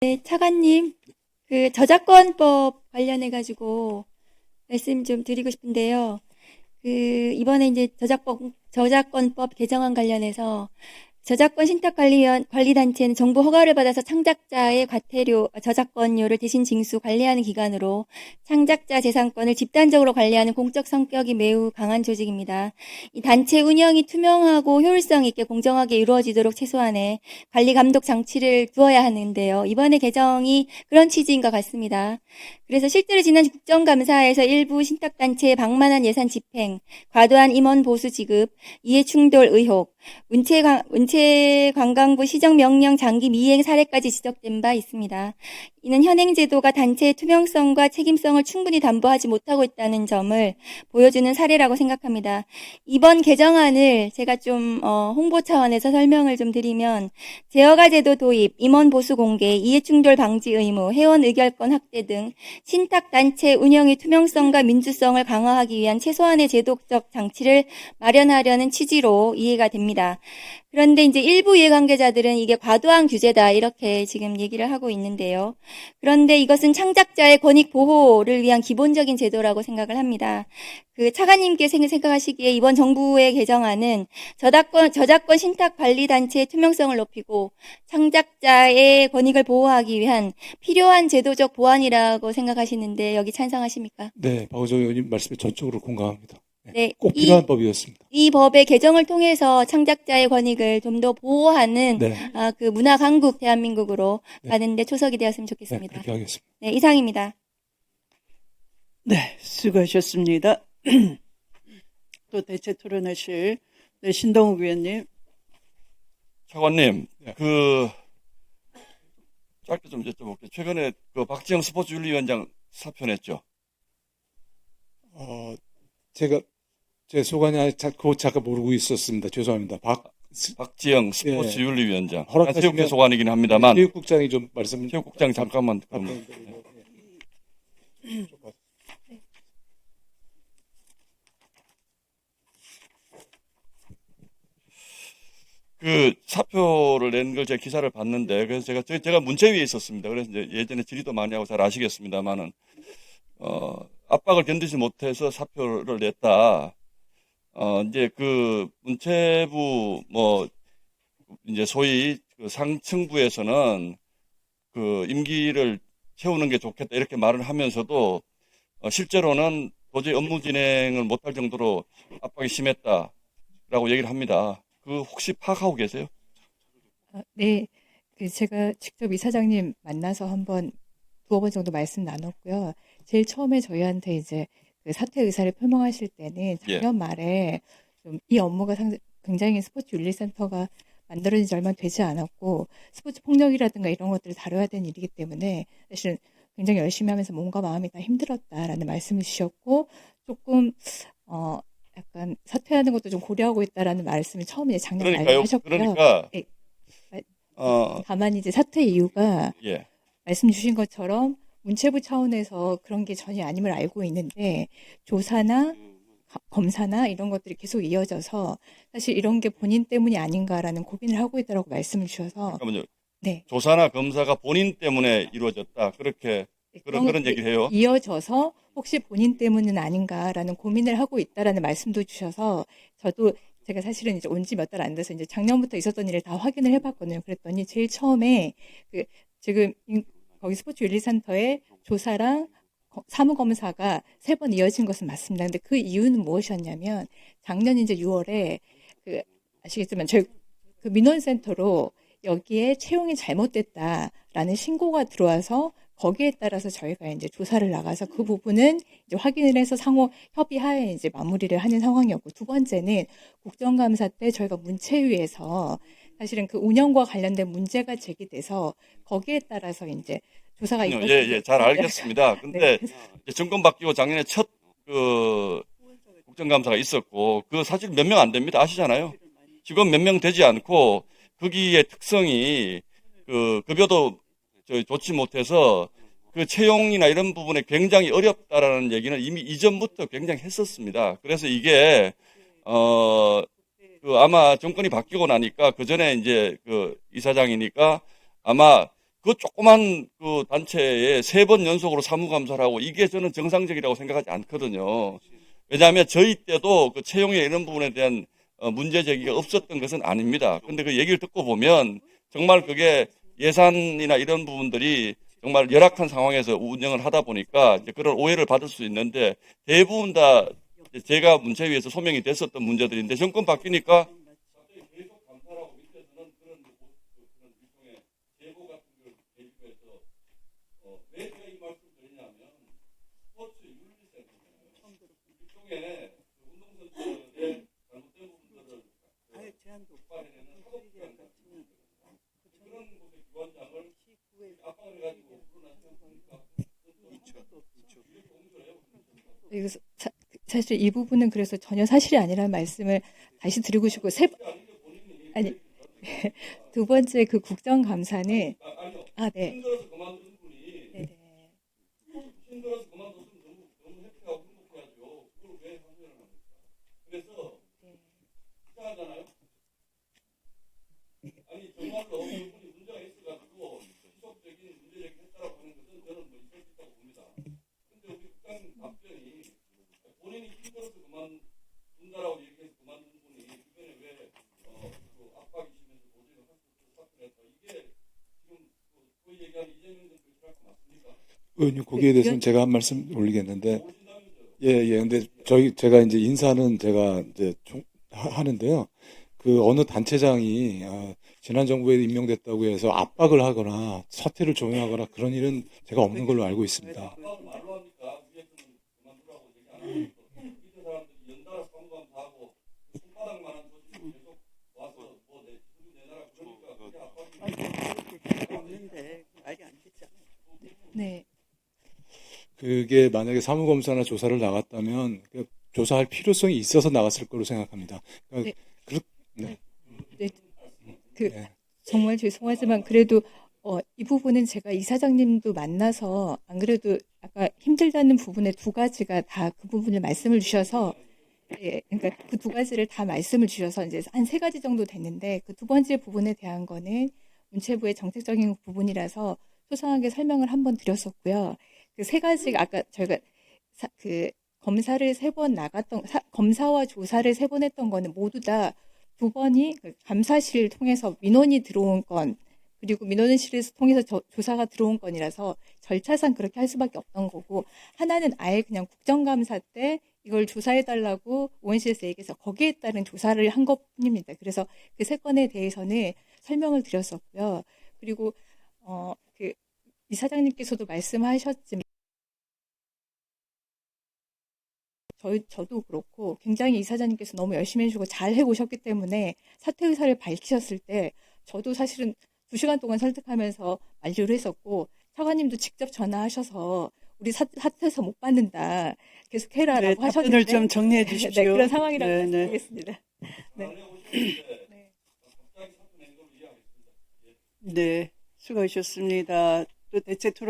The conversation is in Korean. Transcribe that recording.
네, 차관님, 그 저작권법 관련해가지고 말씀 좀 드리고 싶은데요. 이번에 이제 저작권법 개정안 관련해서 저작권 신탁관리단체는 정부 허가를 받아서 창작자의 저작권료를 대신 징수 관리하는 기관으로 창작자 재산권을 집단적으로 관리하는 공적 성격이 매우 강한 조직입니다. 이 단체 운영이 투명하고 효율성 있게 공정하게 이루어지도록 최소한의 관리 감독 장치를 두어야 하는데요. 이번에 개정이 그런 취지인 것 같습니다. 그래서 실제로 지난 국정감사에서 일부 신탁단체의 방만한 예산 집행, 과도한 임원 보수 지급, 이해충돌 의혹, 문체관광부 시정명령 장기 미행 사례까지 지적된 바 있습니다. 이는 현행 제도가 단체의 투명성과 책임성을 충분히 담보하지 못하고 있다는 점을 보여주는 사례라고 생각합니다. 이번 개정안을 제가 좀 홍보 차원에서 설명을 좀 드리면 제허가 제도 도입, 임원 보수 공개, 이해충돌 방지 의무, 회원 의결권 확대 등 신탁단체 운영의 투명성과 민주성을 강화하기 위한 최소한의 제도적 장치를 마련하려는 취지로 이해가 됩니다. 그런데 이제 일부 이해관계자들은 이게 과도한 규제다 이렇게 지금 얘기를 하고 있는데요. 그런데 이것은 창작자의 권익 보호를 위한 기본적인 제도라고 생각을 합니다. 차관님께 생각하시기에 이번 정부의 개정안은 저작권 신탁관리단체의 투명성을 높이고 창작자의 권익을 보호하기 위한 필요한 제도적 보완이라고 생각하시는데 여기 찬성하십니까? 네, 박의정 의원님 말씀에 전적으로 공감합니다. 네, 꼭 필요한 법이었습니다. 이 법의 개정을 통해서 창작자의 권익을 좀 더 보호하는 네, 문화 강국 대한민국으로 네. 가는데 초석이 되었으면 네, 좋겠습니다. 그렇게 하겠습니다. 네, 이상입니다. 네, 수고하셨습니다. 또 대체 토론하실 신동욱 위원님. 차관님, 네. 짧게 좀 여쭤볼게요. 최근에 박지영 스포츠윤리위원장 사표냈죠? 제 소관이 그거 잠깐 모르고 있었습니다. 죄송합니다. 박지영 스포츠윤리위원장. 허락하시면- 체육회 소관이긴 합니다만, 체육국장이 좀 말씀. 체육국장 잠깐만. 사표를 낸 걸 제가 기사를 봤는데, 그래서 제가 문체위에 있었습니다. 그래서 이제 예전에 질의도 많이 하고 잘 아시겠습니다만은, 압박을 견디지 못해서 사표를 냈다. 이제 문체부, 이제 소위 상층부에서는 임기를 채우는 게 좋겠다 이렇게 말을 하면서도, 실제로는 도저히 업무 진행을 못할 정도로 압박이 심했다라고 얘기를 합니다. 혹시 파악하고 계세요? 네, 제가 직접 이사장님 만나서 두어 번 정도 말씀 나눴고요. 제일 처음에 저희한테 이제 사퇴 의사를 표명하실 때는 작년 말에 좀 이 업무가 굉장히 스포츠 윤리센터가 만들어진 지 얼마 되지 않았고 스포츠 폭력이라든가 이런 것들을 다뤄야 되는 일이기 때문에 사실 굉장히 열심히 하면서 몸과 마음이 다 힘들었다라는 말씀을 주셨고 조금 약간 사퇴하는 것도 좀 고려하고 있다라는 말씀을 처음에 작년 말에 하셨고요. 그러니까 네. 다만 이제 사퇴 이유가 말씀 주신 것처럼 문체부 차원에서 그런 게 전혀 아님을 알고 있는데 조사나 검사나 이런 것들이 계속 이어져서 사실 이런 게 본인 때문이 아닌가라는 고민을 하고 있다라고 말씀을 주셔서 잠깐만요. 네. 조사나 검사가 본인 때문에 이루어졌다. 그렇게 그런 얘기를 해요. 이어져서 혹시 본인 때문은 아닌가라는 고민을 하고 있다라는 말씀도 주셔서 저도 제가 사실은 이제 온 지 몇 달 안 돼서 이제 작년부터 있었던 일을 다 확인을 해봤거든요. 그랬더니 제일 처음에 지금 거기 스포츠 윤리센터의 조사랑 사무검사가 3번 이어진 것은 맞습니다. 근데 그 이유는 무엇이었냐면 작년 이제 6월에 아시겠지만 저희 민원센터로 여기에 채용이 잘못됐다라는 신고가 들어와서 거기에 따라서 저희가 이제 조사를 나가서 그 부분은 이제 확인을 해서 상호 협의하에 이제 마무리를 하는 상황이었고, 두 번째는 국정감사 때 저희가 문체위에서 사실은 운영과 관련된 문제가 제기돼서 거기에 따라서 이제 조사가 예, 잘 알겠습니다. 근데 네. 정권 바뀌고 작년에 첫 국정감사가 있었고 사실 몇 명 안 됩니다. 아시잖아요. 직원 몇 명 되지 않고 거기에 특성이 급여도 좋지 못해서 채용이나 이런 부분에 굉장히 어렵다라는 얘기는 이미 이전부터 굉장히 했었습니다. 그래서 이게 아마 정권이 바뀌고 나니까 그 전에 이제 이사장이니까 아마 그 조그만 그 단체에 3번 연속으로 사무감사를 하고 이게 저는 정상적이라고 생각하지 않거든요. 왜냐하면 저희 때도 그 채용에 이런 부분에 대한 문제 제기가 없었던 것은 아닙니다. 근데 그 얘기를 듣고 보면 정말 그게 예산이나 이런 부분들이 정말 열악한 상황에서 운영을 하다 보니까 이제 그런 오해를 받을 수 있는데 대부분 다 제가 문체위에서 소명이 됐었던 문제들인데 정권 바뀌니까 그래서 사실 이 부분은 그래서 전혀 사실이 아니라는 말씀을 다시 드리고 싶고 아니 두 번째 그 국정감사는 네. 네네. 의원님, 거기에 대해서는 제가 한 말씀 올리겠는데, 근데 제가 이제 인사는 제가 이제 하는데요. 그 어느 단체장이 지난 정부에 임명됐다고 해서 압박을 하거나 사퇴를 종용하거나 그런 일은 제가 없는 걸로 알고 있습니다. 네. 그게 만약에 사무검사나 조사를 나갔다면 조사할 필요성이 있어서 나갔을 거로 생각합니다. 그러니까 네. 네. 네. 정말 죄송하지만 그래도 이 부분은 제가 이사장님도 만나서 안 그래도 아까 힘들다는 부분에 두 가지가 다 그 부분을 말씀을 주셔서 그러니까 그 두 가지를 다 말씀을 주셔서 이제 한 3가지 정도 됐는데 그 두 번째 부분에 대한 거는 문체부의 정책적인 부분이라서 소상하게 설명을 한번 드렸었고요. 그 3가지 아까 저희가 그 검사를 3번 나갔던 검사와 조사를 3번 했던 거는 모두 다 2번이 그 감사실 통해서 민원이 들어온 건 그리고 민원실에서 통해서 조사가 들어온 건이라서 절차상 그렇게 할 수밖에 없던 거고 하나는 아예 그냥 국정감사 때 이걸 조사해달라고 의원실에서 얘기해서 거기에 따른 조사를 한 것뿐입니다. 그래서 그 3건에 대해서는 설명을 드렸었고요. 그리고 그 이사장님께서도 말씀하셨지만 저도 그렇고 굉장히 이사장님께서 너무 열심히 해주고 잘 해오셨기 때문에 사퇴 의사를 밝히셨을 때 저도 사실은 2시간 동안 설득하면서 만류를 했었고 차관님도 직접 전화하셔서 우리 사퇴해서 못 받는다 계속 해라라고 답변을 하셨는데 좀 정리해 주십시오. 네, 그런 상황이라고 네, 네. 말씀드리겠습니다. 네. 네, 수고하셨습니다. 또 대체 토론